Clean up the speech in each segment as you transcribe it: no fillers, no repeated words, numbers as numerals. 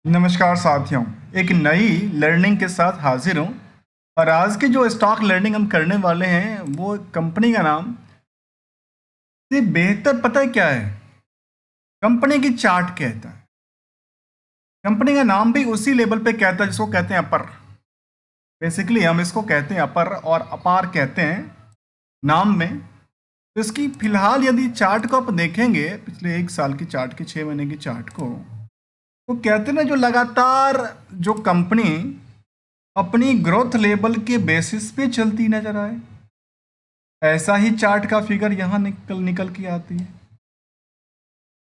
नमस्कार साथियों। एक नई लर्निंग के साथ हाजिर हूँ। और आज की जो स्टॉक लर्निंग हम करने वाले हैं वो कंपनी का नाम से बेहतर पता है क्या है? कंपनी की चार्ट कहता है। कंपनी का नाम भी उसी लेवल पे कहता है जिसको कहते हैं अपर। बेसिकली हम इसको कहते हैं अपर और अपार कहते हैं नाम में। तो इसकी फिलहाल यदि चार्ट को आप देखेंगे, पिछले 1 साल की चार्ट की 6 महीने की चार्ट को, तो कहते हैं ना, जो लगातार जो कंपनी अपनी ग्रोथ लेवल के बेसिस पे चलती नजर आए, ऐसा ही चार्ट का फिगर यहाँ निकल निकल के आती है।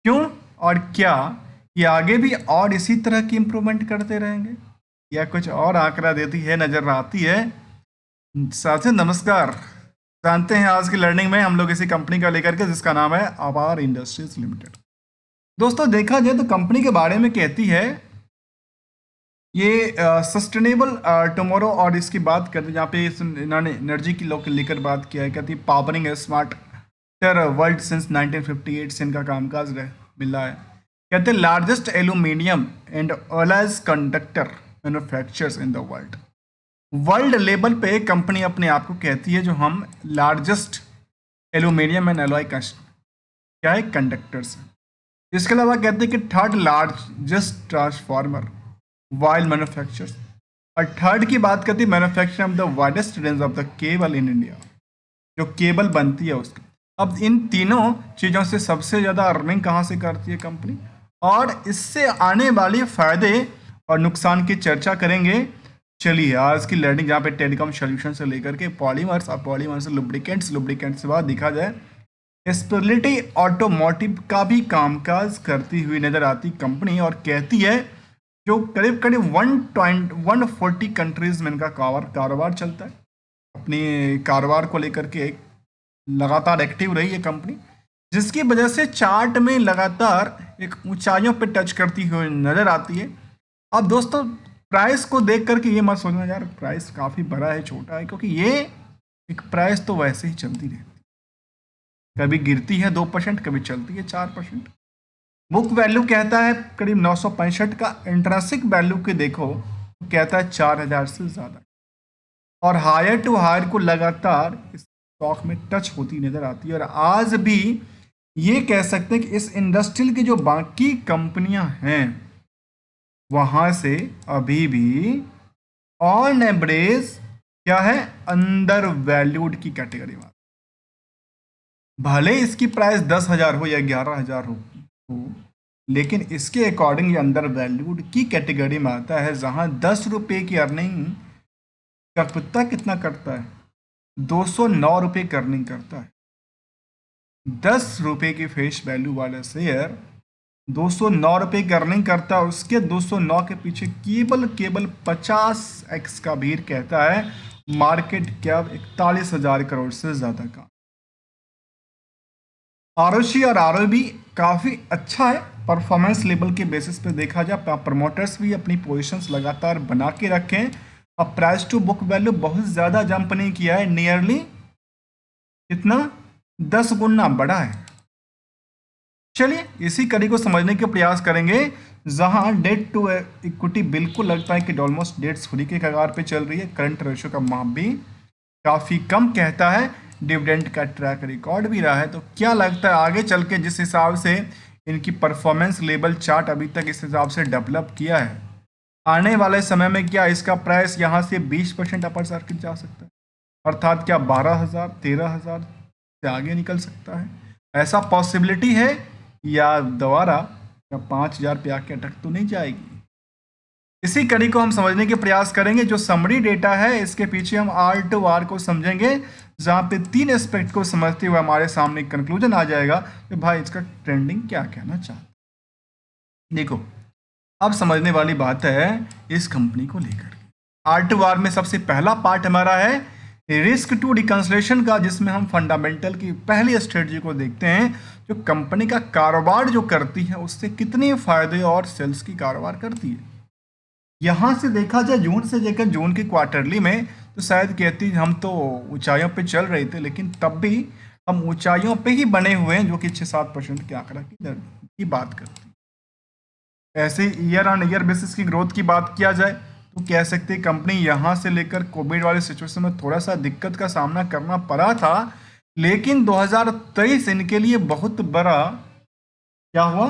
क्यों और क्या ये आगे भी और इसी तरह की इंप्रूवमेंट करते रहेंगे या कुछ और आंकड़ा देती है नजर आती है? साथियों नमस्कार। जानते हैं आज की लर्निंग में हम लोग इसी कंपनी का लेकर के, जिसका नाम है अपार इंडस्ट्रीज लिमिटेड। दोस्तों देखा जाए तो कंपनी के बारे में कहती है ये सस्टेनेबल टुमारो, और इसकी बात करते हैं जहाँ पे इन्होंने एनर्जी की लोग लेकर बात किया है। कहती है पावरिंग ए स्मार्ट वर्ल्ड सिंस 1958 से इनका कामकाज मिला है। कहते हैं largest aluminium and alloys conductor manufacturers in the world. World level पे एक कंपनी अपने आप को कहती है जो हम लार्जेस्ट एल्यूमिनियम एंड अलॉय का क्या है कंडक्टर्स। इसके अलावा कहते हैं कि third largest transformer while manufacturers. और थर्ड की बात करती है manufacture of the widest range of the cable in India, जो केबल बनती है उसकी। अब इन तीनों चीज़ों से सबसे ज़्यादा अर्निंग कहाँ से करती है कंपनी, और इससे आने वाले फायदे और नुकसान की चर्चा करेंगे। चलिए आज की लर्निंग जहाँ पे टेलीकॉम सोल्यूशन से लेकर के पॉलीमर्स और पॉलीमर्स लुब्रिकेंट्स से बाद देखा जाए स्पेशलिटी ऑटोमोटिव का भी कामकाज करती हुई नजर आती कंपनी, और कहती है जो करीब करीब 140 कंट्रीज में इनका कारोबार चलता है। अपनी कारोबार को लेकर के एक लगातार एक्टिव रही है कंपनी, जिसकी वजह से चार्ट में लगातार एक ऊंचाइयों पे टच करती हुई नजर आती है। अब दोस्तों प्राइस को देख करके ये मत सोचना यार प्राइस काफ़ी बड़ा है छोटा है, क्योंकि ये एक प्राइस तो वैसे ही चलती रहती है। कभी गिरती है 2%, कभी चलती है 4%। बुक वैल्यू कहता है करीब 965 का। इंट्रिंसिक वैल्यू के देखो तो कहता है 4000 से ज़्यादा। और हायर टू हायर को लगातार इस स्टॉक में टच होती नजर आती है। और आज भी ये कह सकते हैं कि इस इंडस्ट्रियल की जो बाकी कंपनियां हैं वहां से अभी भी ऑन एवरेज क्या है, अंडर वैल्यूड की कैटेगरी में। भले इसकी प्राइस 10,000 हो या 11,000 हो, लेकिन इसके अकॉर्डिंग ये अंडर वैल्यूड की कैटेगरी में आता है, जहां 10 रुपये की अर्निंग का कुत्ता कितना करता है, 209 रुपये की अर्निंग करता है। 10 रुपये की फेस वैल्यू वाला शेयर 209 रुपये की अर्निंग करता है। उसके 209 के पीछे केवल 50x का भीड़ कहता है मार्केट कैप 41,000 करोड़ से ज़्यादा का। आरओसी और आरओबी काफ़ी अच्छा है। परफॉर्मेंस लेवल के बेसिस पे देखा जाए प्रमोटर्स भी अपनी पोजीशंस लगातार बना के रखें। अब प्राइस टू बुक वैल्यू बहुत ज़्यादा जंप नहीं किया है, नियरली कितना 10 गुना बड़ा है। चलिए इसी कड़ी को समझने के प्रयास करेंगे, जहां डेट टू इक्विटी बिल्कुल लगता है कि ऑलमोस्ट डेट्स फ्री के कगार पे चल रही है। करंट रेशियो का माप भी काफ़ी कम कहता है, डिविडेंड का ट्रैक रिकॉर्ड भी रहा है। तो क्या लगता है आगे चल के जिस हिसाब से इनकी परफॉर्मेंस लेवल चार्ट अभी तक इस हिसाब से डेवलप किया है, आने वाले समय में क्या इसका प्राइस यहाँ से 20% अपर सर्किट जा सकता है, अर्थात क्या 12,000 13,000 से आगे निकल सकता है? ऐसा पॉसिबिलिटी है, या दोबारा या 5,000 पे आके अटक तो नहीं जाएगी? इसी कड़ी को हम समझने के प्रयास करेंगे। जो समरी डेटा है इसके पीछे हम आर टू आर को समझेंगे, जहाँ पे 3 एस्पेक्ट को समझते हुए हमारे सामने कंक्लूजन आ जाएगा कि भाई इसका ट्रेंडिंग क्या कहना चाहता है। देखो अब समझने वाली बात है इस कंपनी को लेकर। आर टू आर में सबसे पहला पार्ट हमारा है रिस्क टू रिकंसलेशन का, जिसमें हम फंडामेंटल की पहली स्ट्रेटजी को देखते हैं, जो कंपनी का कारोबार जो करती है उससे कितने फायदे और सेल्स की कारोबार करती है। यहाँ से देखा जाए जून से लेकर जून की क्वार्टरली में, तो शायद कहती हम तो ऊंचाइयों पे चल रहे थे, लेकिन तब भी हम ऊंचाइयों पे ही बने हुए हैं, जो कि 6-7% के आंकड़ा की बात करती है। ऐसे ईयर ऑन ईयर बेसिस की ग्रोथ की बात किया जाए तो कह सकते हैं कंपनी यहाँ से लेकर कोविड वाले सिचुएशन में थोड़ा सा दिक्कत का सामना करना पड़ा था, लेकिन 2023 इनके लिए बहुत बड़ा क्या हुआ,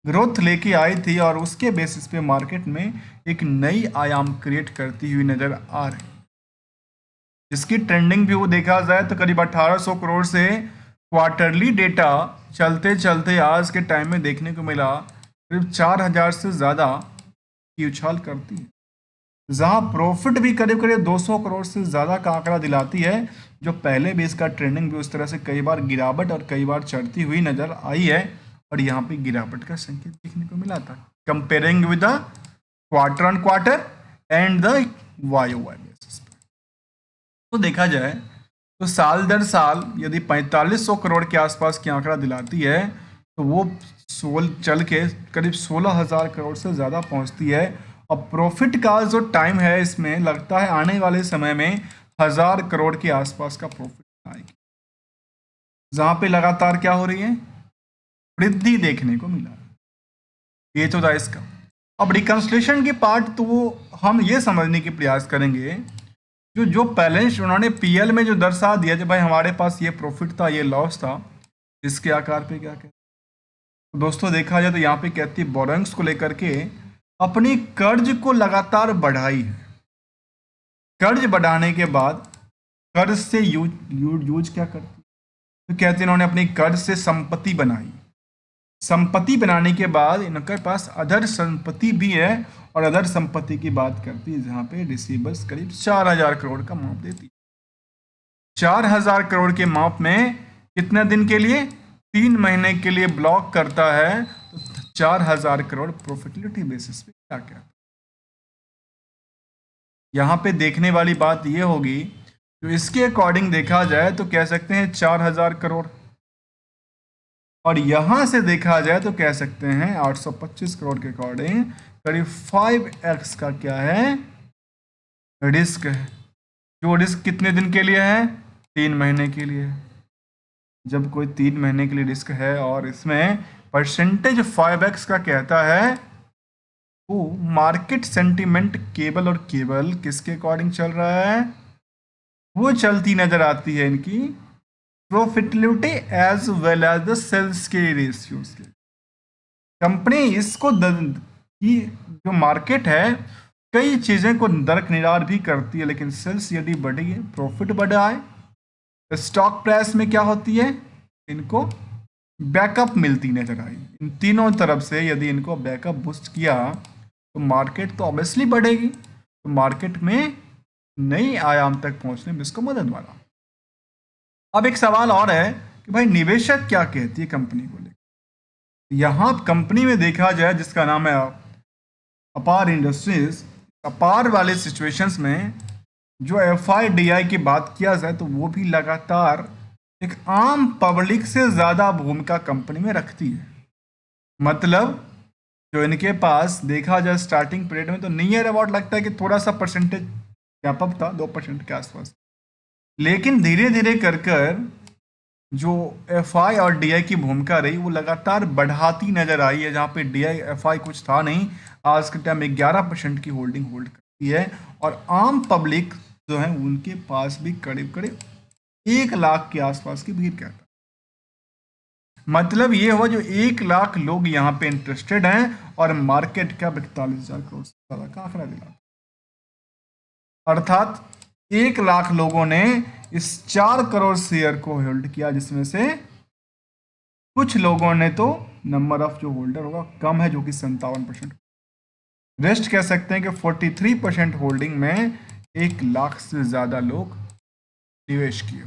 ग्रोथ लेके आई थी और उसके बेसिस पे मार्केट में एक नई आयाम क्रिएट करती हुई नजर आ रही है। इसकी ट्रेंडिंग व्यू देखा जाए तो करीब 1800 करोड़ से क्वार्टरली डेटा चलते चलते आज के टाइम में देखने को मिला करीब 4000 से ज़्यादा की उछाल करती है, जहां प्रॉफिट भी करीब करीब 200 करोड़ से ज़्यादा का आंकड़ा दिलाती है, जो पहले भी इसका ट्रेंडिंग भी उस तरह से कई बार गिरावट और कई बार चढ़ती हुई नजर आई है और यहाँ पे गिरावट का संकेत देखने को मिला था comparing with the quarter on quarter and the YoY basis पे। तो देखा जाए तो साल दर साल यदि 4500 करोड़ के आसपास की आंकड़ा दिलाती है तो वो चल के करीब 16,000 करोड़ से ज़्यादा पहुंचती है और प्रॉफिट का जो टाइम है इसमें लगता है आने वाले समय में 1000 करोड़ के आसपास का प्रॉफिट आएगी, जहां पे लगातार क्या हो रही है, वृद्धि देखने को मिला। ये तो था इसका। अब रिकंसलेशन के पार्ट तो वो हम ये समझने की प्रयास करेंगे जो जो बैलेंस उन्होंने पीएल में जो दर्शा दिया कि भाई हमारे पास ये प्रॉफिट था, ये लॉस था, इसके आकार पे क्या कहते हैं। तो दोस्तों देखा जाए तो यहाँ पे कहती है बोरोइंग्स को लेकर के अपनी कर्ज को लगातार बढ़ाई है। कर्ज बढ़ाने के बाद कर्ज से यूज क्या करती है, तो कहते हैं इन्होंने अपनी कर्ज से संपत्ति बनाई। संपत्ति बनाने के बाद इनके पास अदर संपत्ति भी है और अदर संपत्ति की बात करती है जहां पे रिसीवर्स करीब 4000 करोड़ का माप देती है। 4000 करोड़ के माप में कितने दिन के लिए, 3 महीने के लिए ब्लॉक करता है, तो 4000 करोड़ प्रॉफिटेबिलिटी बेसिस पे क्या क्या। यहाँ पे देखने वाली बात ये होगी तो इसके अकॉर्डिंग देखा जाए तो कह सकते हैं 4000 करोड़ और यहां से देखा जाए तो कह सकते हैं 825 करोड़ के अकॉर्डिंग करीब 5x का क्या है, रिस्क है। जो रिस्क कितने दिन के लिए है, 3 महीने के लिए। जब कोई 3 महीने के लिए रिस्क है और इसमें परसेंटेज 5x का कहता है, वो मार्केट सेंटीमेंट केवल और केवल किसके अकॉर्डिंग चल रहा है, वो चलती नजर आती है इनकी profitability as well as the sales के रेशियोज के। कंपनी इसको की जो मार्केट है कई चीज़ें को दरकिनार भी करती है, लेकिन सेल्स यदि बढ़ी है, प्रॉफिट बढ़ा है, स्टॉक प्राइस में क्या होती है, इनको बैकअप मिलती नजर आई। इन तीनों तरफ से यदि इनको बैकअप बूस्ट किया तो मार्केट तो ऑब्वियसली बढ़ेगी, तो मार्केट में नई आयाम तक पहुंचने में इसको मदद वाला। अब एक सवाल और है कि भाई निवेशक क्या कहती है कंपनी को लेकर। यहाँ कंपनी में देखा जाए जिसका नाम है अपार इंडस्ट्रीज, अपार वाले सिचुएशंस में जो FIDI की बात किया जाए तो वो भी लगातार एक आम पब्लिक से ज़्यादा भूमिका कंपनी में रखती है। मतलब जो इनके पास देखा जाए स्टार्टिंग पीरियड में तो नियर अबाउट लगता है कि थोड़ा सा परसेंटेज गैप अप था, 2% के आसपास, लेकिन धीरे धीरे कर कर जो FI और DI की भूमिका रही वो लगातार बढ़ाती नजर आई है, जहाँ पे DI FI कुछ था नहीं, आज के टाइम में 11% की होल्डिंग होल्ड करती है और आम पब्लिक जो है उनके पास भी करीब करीब 1 लाख के आसपास की भीड़ कहता है। मतलब ये हुआ जो 1 लाख लोग यहाँ पे इंटरेस्टेड हैं और मार्केट कैप 41,000 करोड़ से ज़्यादा का आंकड़ा दिला, अर्थात 1 लाख लोगों ने इस 4 करोड़ शेयर को होल्ड किया, जिसमें से कुछ लोगों ने तो नंबर ऑफ जो होल्डर होगा कम है, जो कि 57%, रेस्ट कह सकते हैं कि 43% होल्डिंग में 1 लाख से ज़्यादा लोग निवेश किए।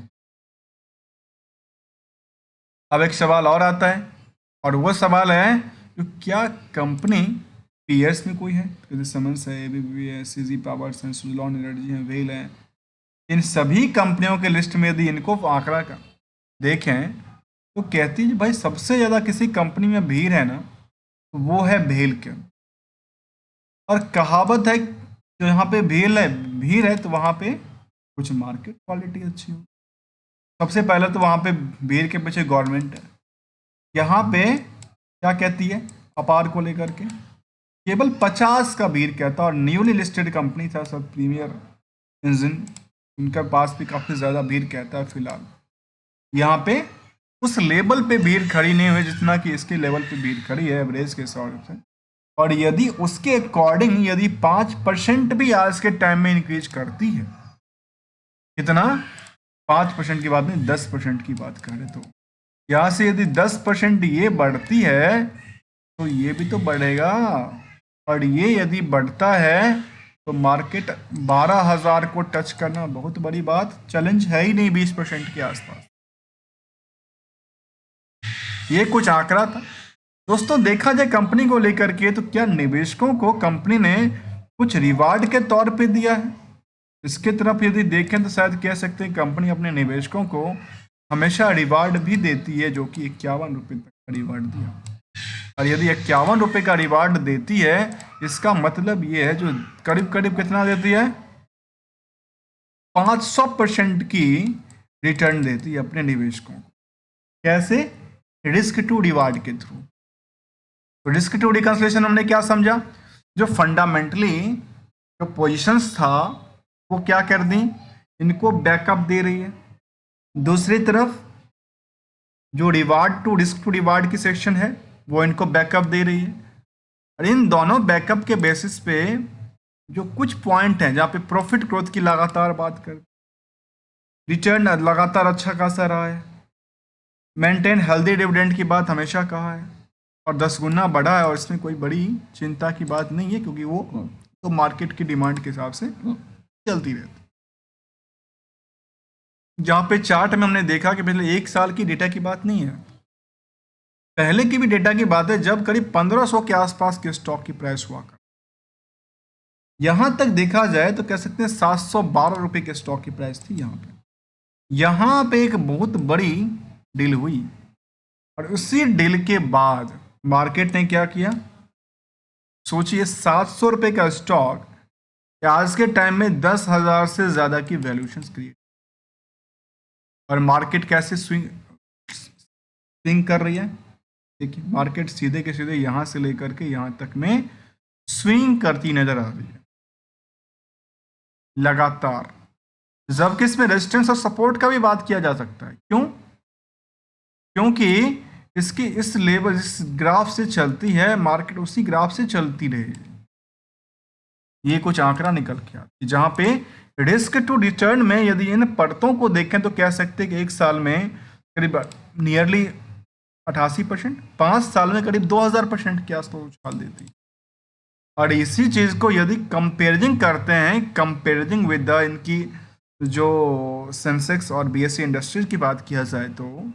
अब एक सवाल और आता है और वो सवाल है कि क्या कंपनी पीएस में कोई है, जैसे समन्स है, ABB है, CG पावर्स है, सुजलॉन एनर्जी है, वेल है, इन सभी कंपनियों के लिस्ट में यदि इनको आंकड़ा का देखें तो कहती है भाई सबसे ज़्यादा किसी कंपनी में भीड़ है ना तो वो है भेल के। और कहावत है जो यहाँ पे भीड़ है तो वहाँ पे कुछ मार्केट क्वालिटी अच्छी हो। सबसे पहले तो वहाँ पे भीड़ के पीछे गवर्नमेंट है, यहाँ पे क्या कहती है, अपार को लेकर के केवल 50 का भीड़ कहता, और न्यूली लिस्टेड कंपनी था सब प्रीमियर इंजन, उनके पास भी काफ़ी ज़्यादा भीड़ कहता है। फिलहाल यहाँ पे उस लेवल पे भीड़ खड़ी नहीं हुई जितना कि इसके लेवल पे भीड़ खड़ी है एवरेज के हिसाब से। और यदि उसके अकॉर्डिंग यदि 5% भी आज के टाइम में इंक्रीज करती है, कितना, 5% की बात नहीं 10% की बात करें तो यहाँ से यदि 10% ये बढ़ती है तो ये भी तो बढ़ेगा, और ये यदि बढ़ता है तो मार्केट 12,000 को टच करना बहुत बड़ी बात, चैलेंज है ही नहीं 20% के आसपास। ये कुछ आंकड़ा था दोस्तों। देखा जाए कंपनी को लेकर के तो क्या निवेशकों को कंपनी ने कुछ रिवार्ड के तौर पे दिया है? इसके तरफ यदि देखें तो शायद कह सकते हैं कंपनी अपने निवेशकों को हमेशा रिवार्ड भी देती है, जो कि 51 रुपये तक का रिवार्ड दिया। और यदि 51 रुपये का रिवार्ड देती है, इसका मतलब ये है जो करीब करीब कितना देती है, 500% की रिटर्न देती है अपने निवेशकों को। कैसे? रिस्क टू रिवार्ड के थ्रू। तो रिस्क टू रिकंसिलिएशन हमने क्या समझा, जो फंडामेंटली जो पोजीशंस था वो क्या कर दी, इनको बैकअप दे रही है। दूसरी तरफ जो reward to risk to reward की सेक्शन है वो इनको बैकअप दे रही है। और इन दोनों बैकअप के बेसिस पे जो कुछ पॉइंट हैं जहाँ पे प्रॉफिट ग्रोथ की लगातार बात कर, रिटर्न लगातार अच्छा खासा रहा है, मेंटेन हेल्दी डिविडेंड की बात हमेशा कहा है, और 10 गुना बढ़ा है, और इसमें कोई बड़ी चिंता की बात नहीं है क्योंकि वो तो मार्केट की डिमांड के हिसाब से चलती रहती। जहाँ पे चार्ट में हमने देखा कि पिछले 1 साल की डेटा की बात नहीं है, पहले की भी डेटा की बात है जब करीब 1500 के आसपास के स्टॉक की प्राइस हुआ कर। यहाँ तक देखा जाए तो कह सकते हैं 712 रुपये के स्टॉक की प्राइस थी यहाँ पे एक बहुत बड़ी डील हुई, और उसी डील के बाद मार्केट ने क्या किया, सोचिए 700 रुपये का स्टॉक आज के टाइम में 10,000 से ज़्यादा की वैल्यूएशन क्रिएट, और मार्केट कैसे स्विंग कर रही है। देखिए मार्केट सीधे के सीधे यहाँ से लेकर के यहाँ तक में स्विंग करती नजर आ रही है लगातार, जबकि इसमें रेजिस्टेंस और सपोर्ट का भी बात किया जा सकता है। क्यों? क्योंकि इसकी इस लेवल इस ग्राफ से चलती है मार्केट, उसी ग्राफ से चलती रहे। ये कुछ आंकड़ा निकल के आती है जहाँ पे रिस्क टू रिटर्न में यदि इन परतों को देखें तो कह सकते हैं कि 1 साल में करीब नियरली 88%, 5 साल में करीब 2000% के आसपास उछाल देती है। और इसी चीज़ को यदि कंपेरिजिंग करते हैं, कंपेरिजिंग विद द इनकी जो सेंसेक्स और बीएसई इंडस्ट्रीज की बात किया जाए तो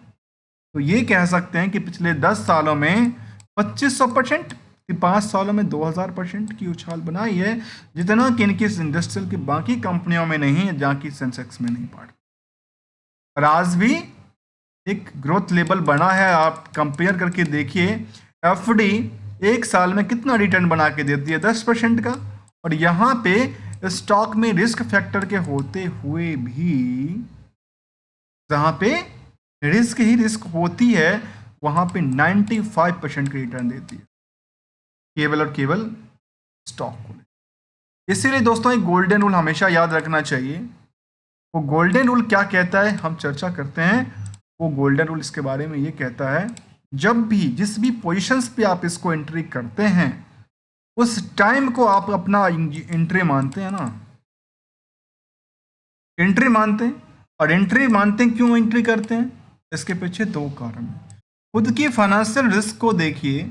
ये कह सकते हैं कि पिछले 10 सालों में 2500%, 5 सालों में 2000% की उछाल बनाई है, जितना कि इनकी इंडस्ट्रियल की बाकी कंपनियों में नहीं है, जहाँ की सेंसेक्स में नहीं पड़ा। और आज भी एक ग्रोथ लेवल बना है। आप कंपेयर करके देखिए, एफडी 1 साल में कितना रिटर्न बना के देती है, 10% का, और यहाँ पे स्टॉक में रिस्क फैक्टर के होते हुए भी जहाँ पे रिस्क ही रिस्क होती है वहाँ पे 95% की रिटर्न देती है केवल और केवल स्टॉक को। इसीलिए दोस्तों एक गोल्डन रूल हमेशा याद रखना चाहिए। वो गोल्डन रूल क्या कहता है हम चर्चा करते हैं। वो गोल्डन रूल इसके बारे में ये कहता है, जब भी जिस भी पोजीशंस पे आप इसको एंट्री करते हैं उस टाइम को आप अपना एंट्री मानते हैं ना, एंट्री मानते हैं। और एंट्री मानते हैं, क्यों एंट्री करते हैं, इसके पीछे 2 कारण हैं। खुद की फाइनेंशियल रिस्क को देखिए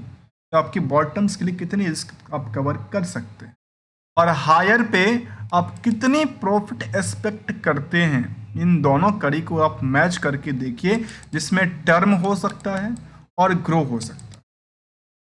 तो आपकी बॉटम्स के लिए कितनी रिस्क आप कवर कर सकते हैं, और हायर पे आप कितनी प्रॉफिट एक्सपेक्ट करते हैं। इन दोनों कड़ी को आप मैच करके देखिए, जिसमें टर्म हो सकता है और ग्रो हो सकता है।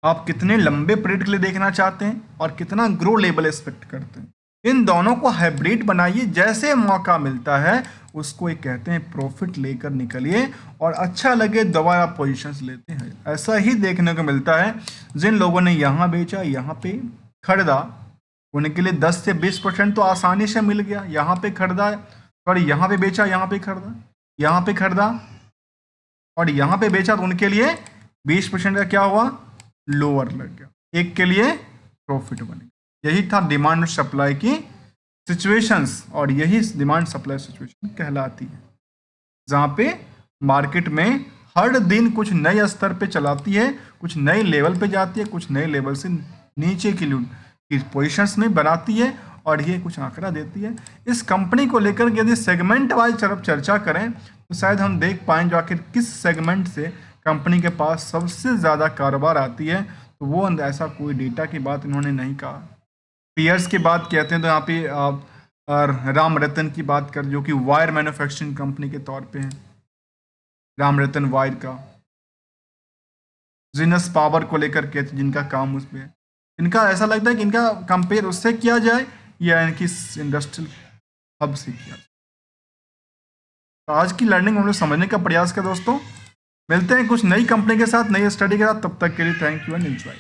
आप कितने लंबे पीरियड के लिए देखना चाहते हैं और कितना ग्रो लेवल एक्सपेक्ट करते हैं। इन दोनों को हाइब्रिड बनाइए, जैसे मौका मिलता है उसको एक कहते हैं प्रॉफिट लेकर निकलिए, और अच्छा लगे दोबारा पोजीशंस लेते हैं। ऐसा ही देखने को मिलता है, जिन लोगों ने यहाँ बेचा यहाँ पे खरीदा, उनके लिए 10 से 20% तो आसानी से मिल गया। यहाँ पे खरीदा और यहाँ पे बेचा, यहाँ पे खरीदा, यहाँ पे खरीदा और यहाँ पे बेचा, तो उनके लिए 20% का क्या हुआ, लोअर लग गया, एक के लिए प्रॉफिट बन गया। यही था डिमांड और सप्लाई की सिचुएशंस, और यही डिमांड सप्लाई सिचुएशन कहलाती है, जहाँ पे मार्केट में हर दिन कुछ नए स्तर पे चलाती है, कुछ नए लेवल पे जाती है, कुछ नए लेवल से नीचे की पोजीशंस में बनाती है, और ये कुछ आंकड़ा देती है। इस कंपनी को लेकर के यदि सेगमेंट वाइज तरफ चर्चा करें तो शायद हम देख पाएँ जो आखिर किस सेगमेंट से कंपनी के पास सबसे ज़्यादा कारोबार आती है, तो वो ऐसा कोई डेटा की बात इन्होंने नहीं कहा। पीयर्स की बात कहते हैं तो यहाँ पे राम रतन की बात कर, जो कि वायर मैन्युफैक्चरिंग कंपनी के तौर पे हैं, राम रतन वायर का। जीनस पावर को लेकर के जिनका काम उस पे है, इनका ऐसा लगता है कि इनका कंपेयर उससे किया जाए या इनकी इंडस्ट्रियल हब से किया जाए। तो आज की लर्निंग हम लोग समझने का प्रयास करें दोस्तों। मिलते हैं कुछ नई कंपनी के साथ, नई स्टडी के साथ, तब तक के लिए थैंक यू एंड एंजॉय।